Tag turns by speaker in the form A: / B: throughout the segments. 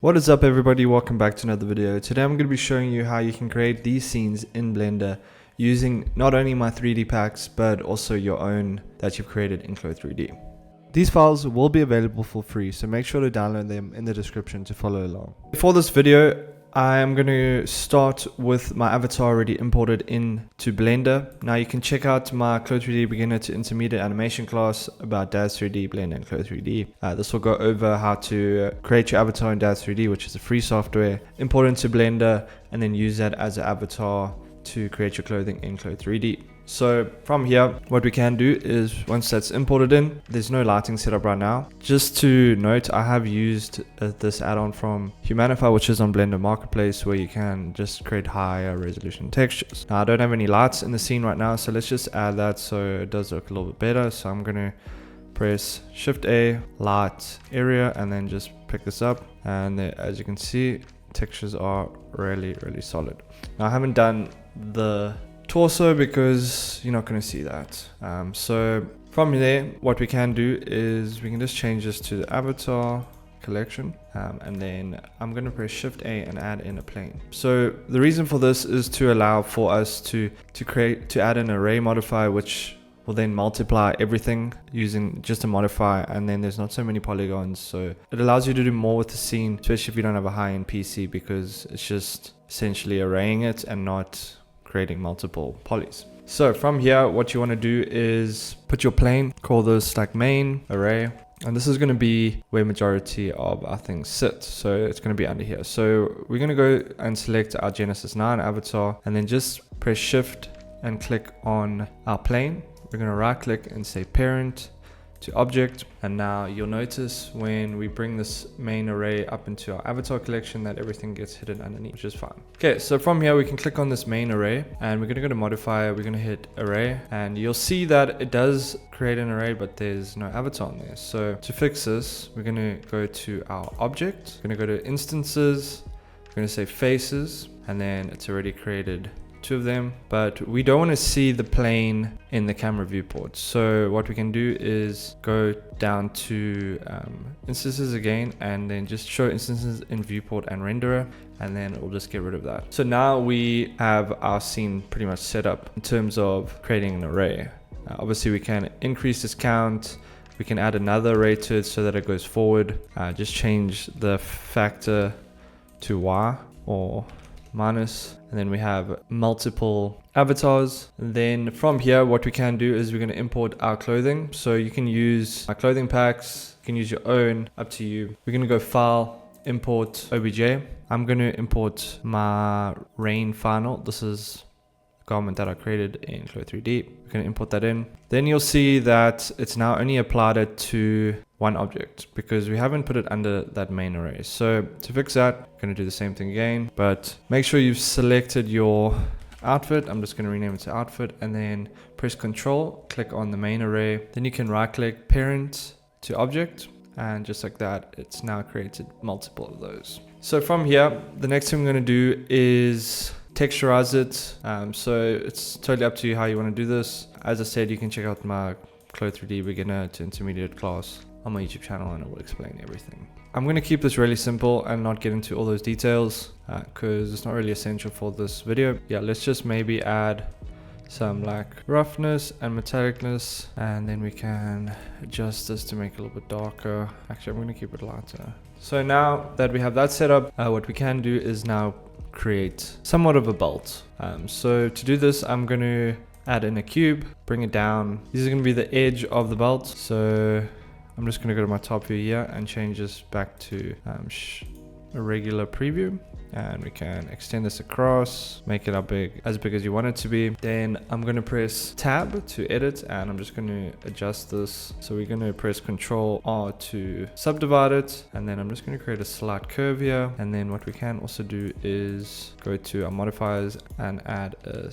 A: What is up everybody, welcome back to another video. Today I'm going to be showing you how you can create these scenes in Blender using not only my 3D packs but also your own that you've created in Clo 3D. These files will be available for free, so make sure to download them in the description to follow along. For this video, I am going to start with my avatar already imported into Blender. Now you can check out my Clo 3D beginner to intermediate animation class about Daz 3D, Blender and Clo 3D. This will go over how to create your avatar in Daz 3D, which is a free software, import it into Blender, and then use that as an avatar to create your clothing in Clo 3D. So from here, what we can do is once that's imported in, there's no lighting set up right now. Just to note, I have used this add-on from Humanify, which is on Blender Marketplace, where you can just create higher resolution textures. Now I don't have any lights in the scene right now, so let's just add that so it does look a little bit better. So I'm gonna press Shift A, light area, and then just pick this up. And as you can see, textures are really solid. Now I haven't done the torso because you're not going to see that. So from there, what we can do is we can just change this to the avatar collection, and then I'm going to press Shift A and add in a plane. So the reason for this is to allow for us to add an array modifier, which will then multiply everything using just a modifier, and then there's not so many polygons, so it allows you to do more with the scene, especially if you don't have a high-end PC, because it's just essentially arraying it and not creating multiple polys. So from here, what you want to do is put your plane, call this like main array, and this is going to be where majority of our things sit, so it's going to be under here. So we're going to go and select our Genesis 9 avatar, and then just press Shift and click on our plane. We're going to right click and say parent to object, and now you'll notice when we bring this main array up into our avatar collection that everything gets hidden underneath, which is fine. Okay, so from here we can click on this main array, and we're going to go to modifier, we're going to hit array, and you'll see that it does create an array, but there's no avatar on there. So to fix this, we're going to go to our object, we're going to go to instances, we're going to say faces, and then it's already created two of them, but we don't want to see the plane in the camera viewport. So what we can do is go down to instances again, and then just show instances in viewport and renderer, and then we'll just get rid of that. So now we have our scene pretty much set up in terms of creating an array. Obviously we can increase this count, we can add another array to it so that it goes forward. Just change the factor to Y or minus, and then we have multiple avatars. And then from here, what we can do is we're going to import our clothing. So you can use my clothing packs, you can use your own, up to you. We're going to go file, import OBJ. I'm going to import my rain final. This is a garment that I created in Clo 3D. We're going to import that in. Then you'll see that it's now only applied it to one object because we haven't put it under that main array. So to fix that, I'm going to do the same thing again, but make sure you've selected your outfit. I'm just going to rename it to outfit, and then press Control, click on the main array. Then you can right click parent to object, and just like that, it's now created multiple of those. So from here, the next thing I'm going to do is texturize it. So it's totally up to you how you want to do this. As I said, you can check out my Clo 3D beginner to intermediate class on my YouTube channel, and it will explain everything. I'm going to keep this really simple and not get into all those details because it's not really essential for this video. Yeah, let's just maybe add some like roughness and metallicness, and then we can adjust this to make it a little bit darker. Actually, I'm going to keep it lighter. So now that we have that set up, what we can do is now create somewhat of a belt. So to do this, I'm going to add in a cube, bring it down. These are going to be the edge of the belt. So I'm just going to go to my top view here and change this back to a regular preview, and we can extend this across, make it as big as you want it to be. Then I'm going to press tab to edit, and I'm just going to adjust this. So we're going to press Control R to subdivide it, and then I'm just going to create a slight curve here. And then what we can also do is go to our modifiers and add a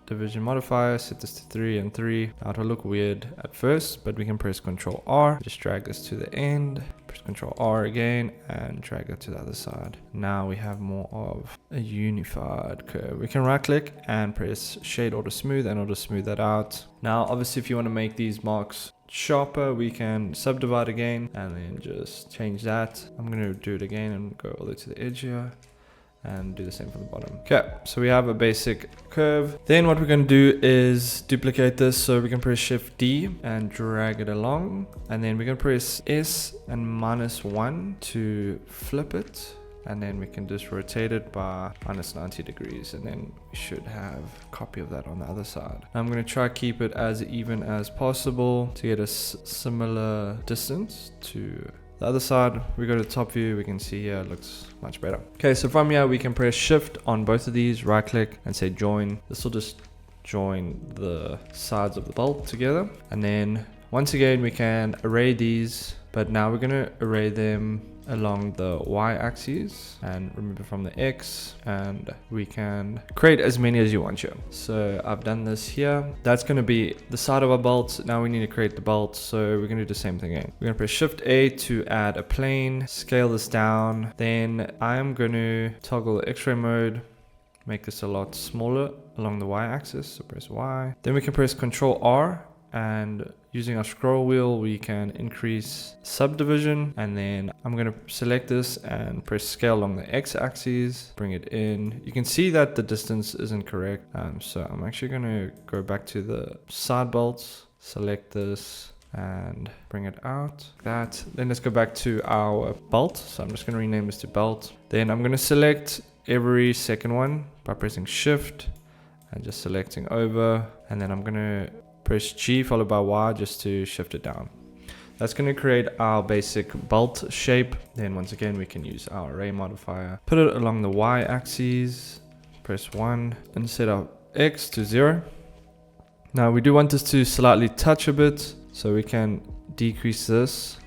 A: subdivision modifier, set this to 3 and 3. Now it'll look weird at first, but we can press Ctrl R, just drag this to the end, press Ctrl R again, and drag it to the other side. Now we have more of a unified curve. We can right click and press Shade Auto Smooth, and it'll just smooth that out. Now obviously if you want to make these marks sharper, we can subdivide again and then just change that. I'm going to do it again and go all the way to the edge here and do the same for the bottom. Okay, so we have a basic curve. Then what we're going to do is duplicate this, so we can press Shift D and drag it along, and then we're going to press S and -1 to flip it, and then we can just rotate it by -90 degrees, and then we should have a copy of that on the other side. I'm going to try keep it as even as possible to get a similar distance to the other side. We go to the top view, we can see here it looks much better. Okay, so from here we can press Shift on both of these, right click and say join. This will just join the sides of the bolt together. And then once again we can array these, but now we're going to array them along the y-axis and remove it from the x, and we can create as many as you want here. So I've done this here. That's going to be the side of our bolt. Now we need to create the bolt, so we're going to do the same thing again. We're going to press Shift A to add a plane, scale this down. Then I'm going to toggle the X-ray mode, make this a lot smaller along the y-axis, so press Y. Then we can press Ctrl R, and using our scroll wheel we can increase subdivision, and then I'm going to select this and press scale along the x-axis, bring it in. You can see that the distance isn't correct, so I'm actually going to go back to the side bolts, select this and bring it out like that. Then let's go back to our bolt, so I'm just going to rename this to bolt. Then I'm going to select every second one by pressing Shift and just selecting over, and then I'm going to press G followed by Y just to shift it down. That's going to create our basic bolt shape. Then once again we can use our array modifier, put it along the Y axis, press 1 and set our X to 0. Now we do want this to slightly touch a bit, so we can decrease this.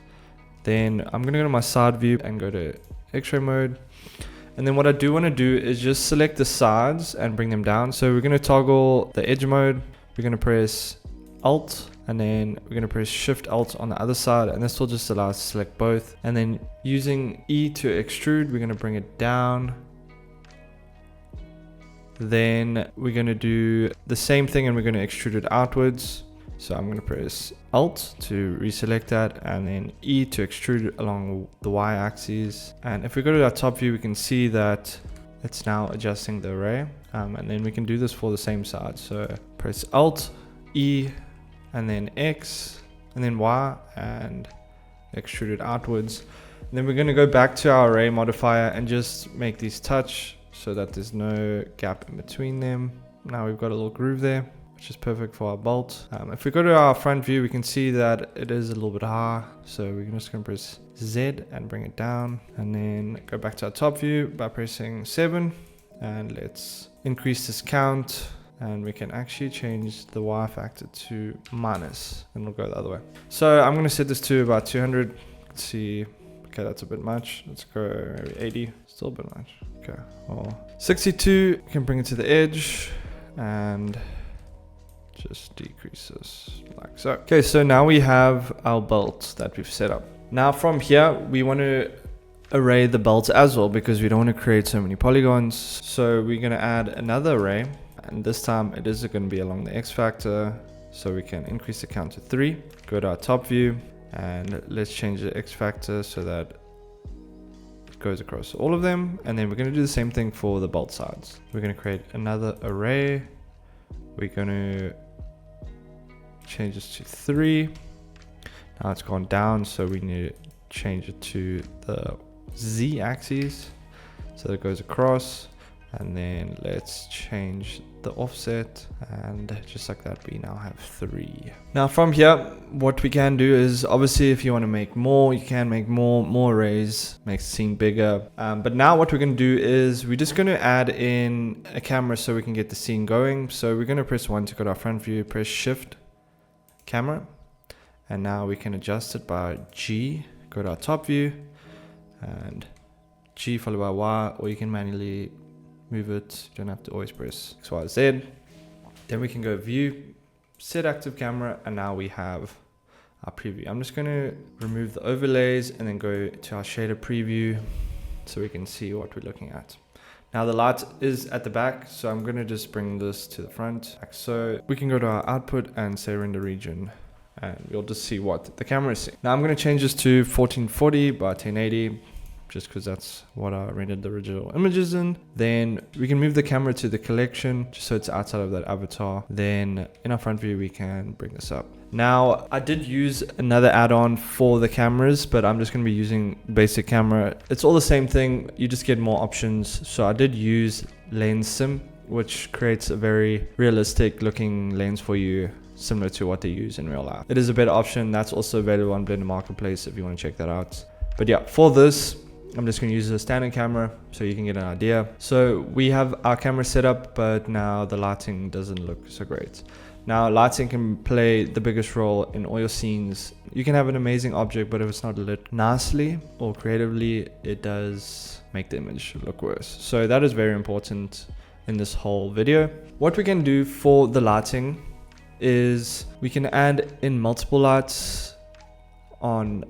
A: Then I'm going to go to my side view and go to X-ray mode. And then what I do want to do is just select the sides and bring them down. So we're going to toggle the edge mode. We're going to press Alt, and then we're going to press Shift Alt on the other side, and this will just allow us to select both. And then using E to extrude, we're going to bring it down. Then we're going to do the same thing and we're going to extrude it outwards. So I'm going to press Alt to reselect that, and then E to extrude it along the Y axis. And if we go to our top view, we can see that it's now adjusting the array. And then we can do this for the same side. So press Alt, E, and then X, and then Y, and extrude it outwards. And then we're going to go back to our array modifier and just make these touch so that there's no gap in between them. Now we've got a little groove there, which is perfect for our bolt. If we go to our front view, we can see that it is a little bit high. So we're just going to press Z and bring it down, and then go back to our top view by pressing 7. And let's increase this count, and we can actually change the Y factor to -, and we'll go the other way. So I'm going to set this to about 200. Let's see. Okay, that's a bit much. Let's go maybe 80. Still a bit much. Okay, well, 62. You can bring it to the edge and just decrease this like so. Okay, so now we have our bolt that we've set up. Now from here, we want to array the bolts as well, because we don't want to create so many polygons. So we're going to add another array, and this time it is going to be along the X factor. So we can increase the count to 3. Go to our top view and let's change the X factor so that it goes across all of them. And then we're going to do the same thing for the bolt sides. We're going to create another array. We're going to change this to 3. Now it's gone down, so we need to change it to the Z axis so that it goes across. And then let's change the offset, and just like that we now have 3. Now from here, what we can do is, obviously if you want to make more, you can make more arrays, makes the scene bigger. But now what we're going to do is we're just going to add in a camera so we can get the scene going. So we're going to press 1 to go to our front view, press Shift, camera, and now we can adjust it by G. Go to our top view and G followed by Y, or you can manually move it. You don't have to always press X, Y, Z. Then we can go view, set active camera, and now we have our preview. I'm just going to remove the overlays and then go to our shader preview so we can see what we're looking at. Now the light is at the back, so I'm going to just bring this to the front. So we can go to our output and say render region, and we'll just see what the camera is seeing. Now I'm going to change this to 1440 by 1080, just because that's what I rendered the original images in. Then we can move the camera to the collection, just so it's outside of that avatar. Then in our front view, we can bring this up. Now, I did use another add-on for the cameras, but I'm just going to be using basic camera. It's all the same thing, you just get more options. So I did use Lens Sim, which creates a very realistic looking lens for you, similar to what they use in real life. It is a better option. That's also available on Blender Marketplace if you want to check that out. But yeah, for this, I'm just going to use a standard camera so you can get an idea. So we have our camera set up, but now the lighting doesn't look so great. Now lighting can play the biggest role in all your scenes. You can have an amazing object, but if it's not lit nicely or creatively, it does make the image look worse. So that is very important in this whole video. What we can do for the lighting is we can add in multiple lights on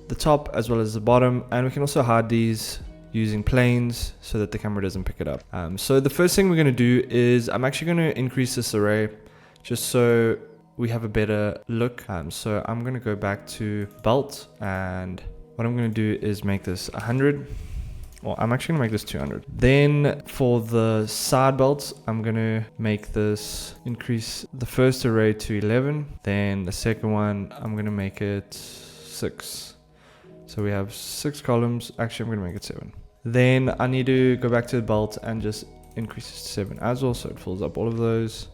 A: the top as well as the bottom, and we can also hide these using planes so that the camera doesn't pick it up. So the first thing we're going to do is I'm actually going to increase this array just so we have a better look. So I'm going to go back to belt, and what I'm going to do is make this 100. Well, I'm actually going to make this 200. Then for the side belts, I'm going to make this increase the first array to 11. Then the second one, I'm going to make it 6. So we have 6 columns. Actually, I'm going to make it 7. Then I need to go back to the belt and just increase this to 7 as well, so it fills up all of those.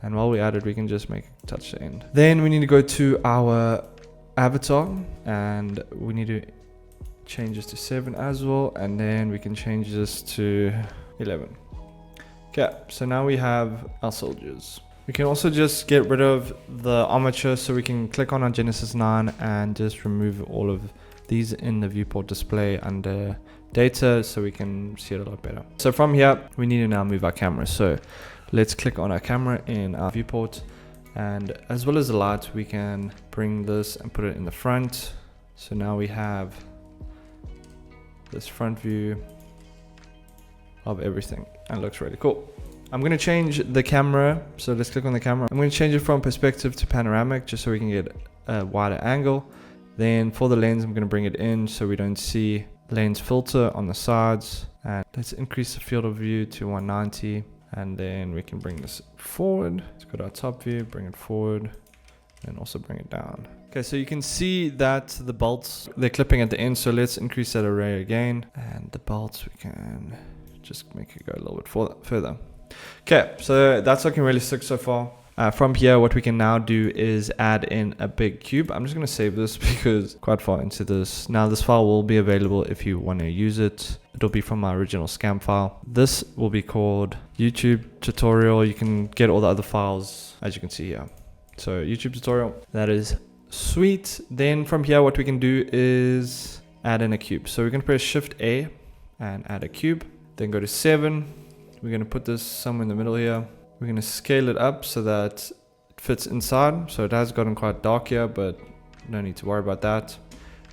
A: And while we add it, we can just make it touch the end. Then we need to go to our avatar, and we need to change this to 7 as well. And then we can change this to 11. Okay, so now we have our soldiers. We can also just get rid of the armature, so we can click on our Genesis 9 and just remove all of these in the viewport display under data, so we can see it a lot better. So from here, we need to now move our camera. So let's click on our camera in our viewport, and as well as the light, we can bring this and put it in the front. So now we have this front view of everything, and it looks really cool. I'm going to change the camera, so let's click on the camera. I'm going to change it from perspective to panoramic, just so we can get a wider angle. Then for the lens, I'm going to bring it in so we don't see lens filter on the sides. And let's increase the field of view to 190. And then we can bring this forward. Let's go to our top view, bring it forward, and also bring it down. Okay, so you can see that the bolts, they're clipping at the end. So let's increase that array again. And the bolts, we can just make it go a little bit further. Okay, so that's looking really sick so far. From here, what we can now do is add in a big cube. I'm just going to save this because quite far into this. Now this file will be available if you want to use it. It'll be from my original scam file. This will be called YouTube tutorial. You can get all the other files as you can see here. So YouTube tutorial, that is sweet. Then from here, what we can do is add in a cube. So we're going to press Shift A and add a cube. Then go to 7. We're going to put this somewhere in the middle here. We're going to scale it up so that it fits inside. So it has gotten quite dark here, but no need to worry about that.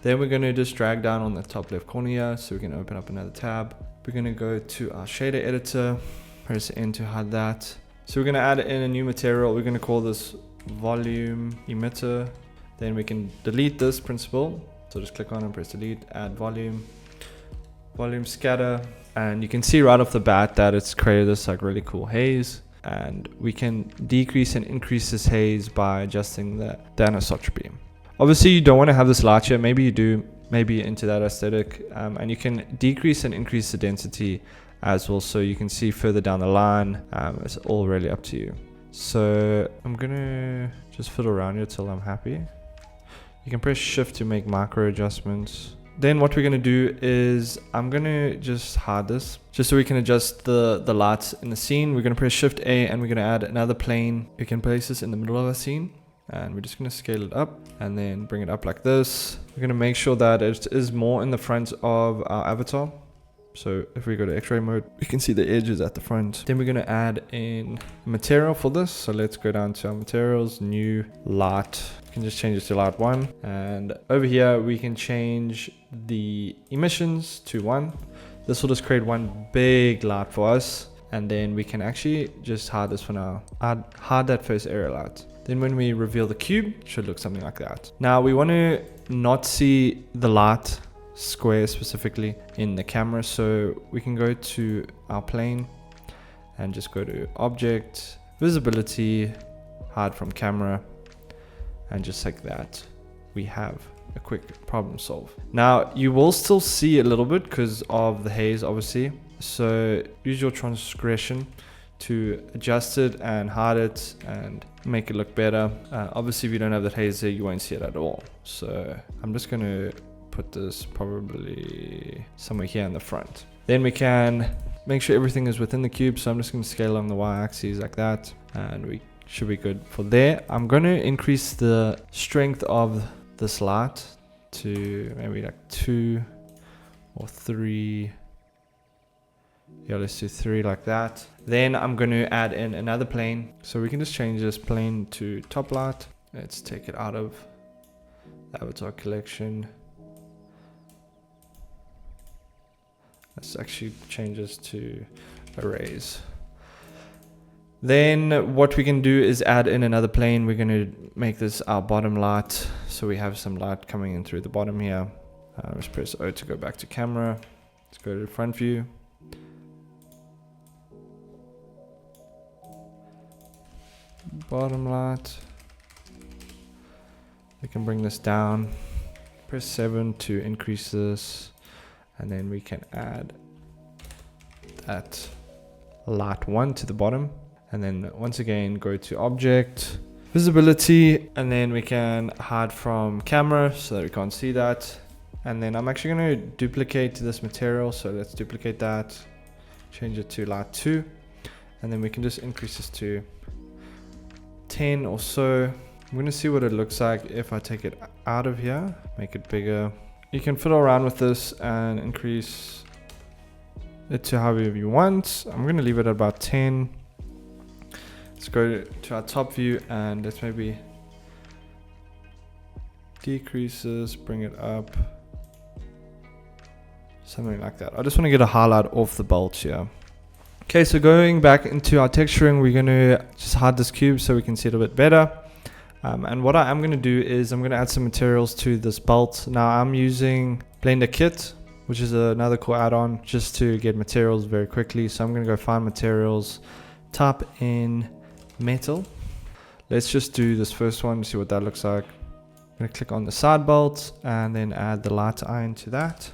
A: Then we're going to just drag down on the top left corner here, so we can open up another tab. We're going to go to our shader editor, press N to hide that. So we're going to add in a new material. We're going to call this volume emitter. Then we can delete this principle. So just click on and press delete, add volume, volume scatter. And you can see right off the bat that it's created this like really cool haze. And we can decrease and increase this haze by adjusting the anisotropy. Obviously, you don't want to have this light here. Maybe you do, maybe you're into that aesthetic. And you can decrease and increase the density as well, so you can see further down the line. It's all really up to you. So I'm gonna just fiddle around here till I'm happy. You can press Shift to make micro adjustments. Then what we're going to do is I'm going to just hide this just so we can adjust the lights in the scene. We're going to press Shift A and we're going to add another plane. We can place this in the middle of the scene, and we're just going to scale it up and then bring it up like this. We're going to make sure that it is more in the front of our avatar. So if we go to X-ray mode, we can see the edges at the front. Then we're going to add in material for this. So let's go down to our materials, new light. You can just change it to light 1. And over here, we can change the emissions to 1. This will just create one big light for us. And then we can actually just hide this for now. Hide that first area light. Then when we reveal the cube, it should look something like that. Now we want to not see the light square specifically in the camera, so we can go to our plane and just go to object, visibility, hide from camera, and just like that we have a quick problem solve. Now you will still see a little bit because of the haze obviously, so use your transgression to adjust it and hide it and make it look better. Obviously if you don't have that haze there, you won't see it at all. So I'm just going to put this probably somewhere here in the front. Then we can make sure everything is within the cube. So I'm just going to scale along the y-axis like that, and we should be good for there. I'm going to increase the strength of this light to maybe like 2 or 3. Yeah, let's do 3 like that. Then I'm going to add in another plane. So we can just change this plane to top light. Let's take it out of the avatar collection. Let's actually change this to arrays. Then what we can do is add in another plane. We're going to make this our bottom light. So we have some light coming in through the bottom here. Let's press O to go back to camera. Let's go to the front view. Bottom light. We can bring this down. Press 7 to increase this. And then we can add that light 1 to the bottom. And then once again, go to object, visibility, and then we can hide from camera so that we can't see that. And then I'm actually going to duplicate this material. So let's duplicate that, change it to light 2. And then we can just increase this to 10 or so. I'm going to see what it looks like if I take it out of here, make it bigger. You can fiddle around with this and increase it to however you want. I'm going to leave it at about 10. Let's go to our top view and let's maybe decrease this, bring it up. Something like that. I just want to get a highlight off the bulge here. Okay, so going back into our texturing, we're going to just hide this cube so we can see it a bit better. And what I am going to do is I'm going to add some materials to this belt. Now I'm using Blender Kit, which is another cool add-on just to get materials very quickly. So I'm going to go find materials, type in metal. Let's just do this first one to see what that looks like. I'm going to click on the side belt and then add the light iron to that.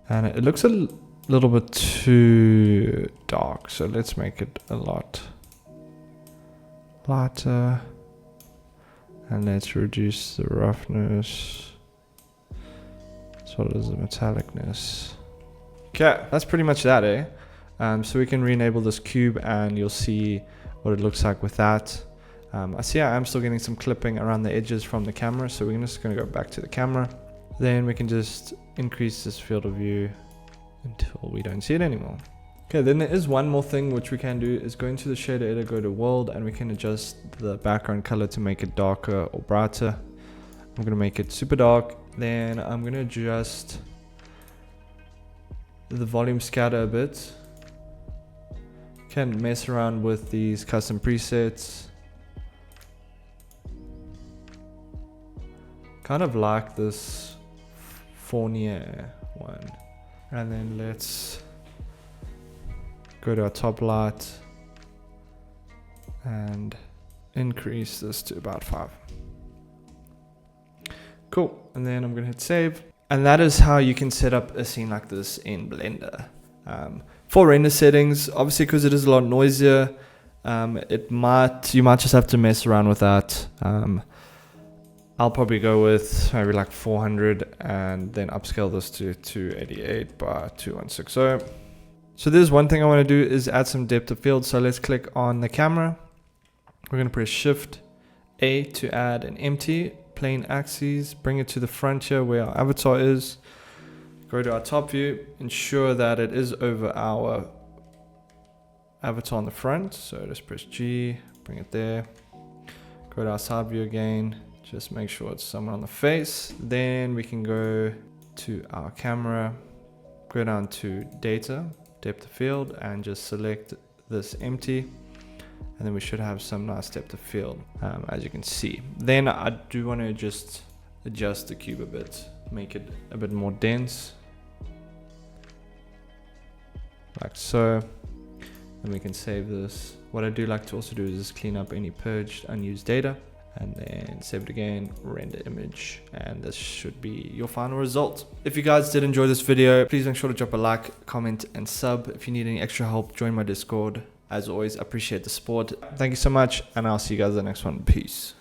A: And it looks a little bit too dark, so let's make it a lot lighter, and let's reduce the roughness as well as the metallicness. Okay, that's pretty much that, eh? So we can re-enable this cube and you'll see what it looks like with that. I see I am still getting some clipping around the edges from the camera, so we're just going to go back to the camera. Then we can just increase this field of view until we don't see it anymore. Okay, then there is one more thing which we can do is go into the shader editor, go to world, and we can adjust the background color to make it darker or brighter. I'm going to make it super dark. Then I'm going to adjust the volume scatter a bit. Can mess around with these custom presets. Kind of like this Fournier one. And then let's go to our top light and increase this to about 5. Cool. And then I'm going to hit save. And that is how you can set up a scene like this in Blender. For render settings, obviously because it is a lot noisier, you might just have to mess around with that. I'll probably go with maybe like 400 and then upscale this to 288 by 2160. So there's one thing I want to do is add some depth of field. So let's click on the camera. We're going to press Shift A to add an empty plane axis, bring it to the front here where our avatar is. Go to our top view, ensure that it is over our avatar on the front. So just press G, bring it there. Go to our side view again, just make sure it's somewhere on the face. Then we can go to our camera, go down to data, depth of field, and just select this empty. And then we should have some nice depth of field, as you can see. Then I do want to just adjust the cube a bit, make it a bit more dense, like so. And we can save this. What I do like to also do is just clean up any purged unused data, and then save it again, render image, and this should be your final result. If you guys did enjoy this video, please make sure to drop a like, comment, and sub. If you need any extra help, join my Discord. As always, I appreciate the support. Thank you so much, and I'll see you guys in the next one. Peace.